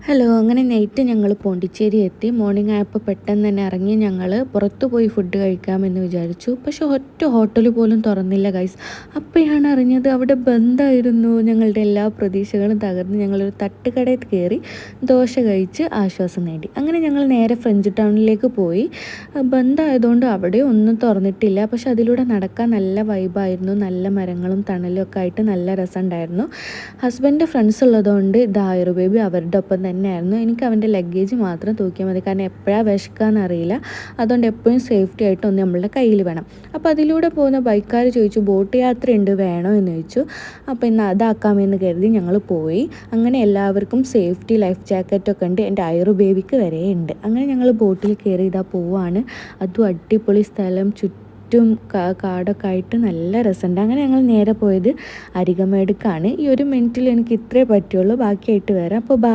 Hello, അങ്ങനെ night ഞങ്ങൾ പോണ്ടിച്ചേരി എത്തി. മോർണിംഗ് ആയപ്പോൾ പെട്ടെന്ന് തന്നെ ഇറങ്ങി ഞങ്ങൾ പുറത്ത് പോയി ഫുഡ് കഴിക്കാമെന്ന് വിചാരിച്ചു. പക്ഷെ ഒറ്റ ഹോട്ടൽ പോലും തുറന്നില്ല ഗൈസ്. അപ്പോഴാണ് അറിഞ്ഞത് അവിടെ ബന്ധായിരുന്നു. ഞങ്ങളുടെ എല്ലാ പ്രതീക്ഷകളും തകർന്ന് ഞങ്ങളൊരു തട്ടുകടയിൽ കയറി ദോശ കഴിച്ച് ആശ്വാസം നേടി. അങ്ങനെ ഞങ്ങൾ നേരെ ഫ്രഞ്ച് ടൗണിലേക്ക് പോയി. ബന്ധായതുകൊണ്ട് അവിടെ ഒന്നും തുറന്നിട്ടില്ല. പക്ഷെ അതിലൂടെ നടക്കാൻ നല്ല വൈബായിരുന്നു. നല്ല മരങ്ങളും തണലും ഒക്കെ ആയിട്ട് നല്ല രസമുണ്ടായിരുന്നു. ഹസ്ബൻഡിൻ്റെ ഫ്രണ്ട്സ് ഉള്ളതുകൊണ്ട് ഇത് ആയുർ ബേബി അവരുടെ ഒപ്പം തന്നെയായിരുന്നു. എനിക്ക് അവൻ്റെ ലഗേജ് മാത്രം തൂക്കിയാൽ മതി, കാരണം എപ്പോഴാണ് വിശക്കാന്നറിയില്ല. അതുകൊണ്ട് എപ്പോഴും സേഫ്റ്റി ആയിട്ട് ഒന്ന് നമ്മളുടെ കയ്യിൽ വേണം. അപ്പോൾ അതിലൂടെ പോകുന്ന ബൈക്കാർ ചോദിച്ചു ബോട്ട് യാത്ര ഉണ്ട് വേണോ എന്ന് ചോദിച്ചു. അപ്പോൾ ഇന്ന് അതാക്കാമെന്ന് കരുതി ഞങ്ങൾ പോയി. അങ്ങനെ എല്ലാവർക്കും സേഫ്റ്റി ലൈഫ് ജാക്കറ്റൊക്കെ ഉണ്ട്. എൻ്റെ ആയുർ ബേബിക്ക് വരെ ഉണ്ട്. അങ്ങനെ ഞങ്ങൾ ബോട്ടിൽ കയറി ഇതാ പോവാണ്. അതും അടിപൊളി സ്ഥലം, ചുറ്റും കാടൊക്കെ ആയിട്ട് നല്ല രസമുണ്ട്. അങ്ങനെ ഞങ്ങൾ നേരെ പോയത് അരികമേടുക്കാണ്. ഈ ഒരു മിനിറ്റിൽ എനിക്ക് ഇത്രേ പറ്റുള്ളൂ, ബാക്കിയായിട്ട് വരാം. അപ്പോൾ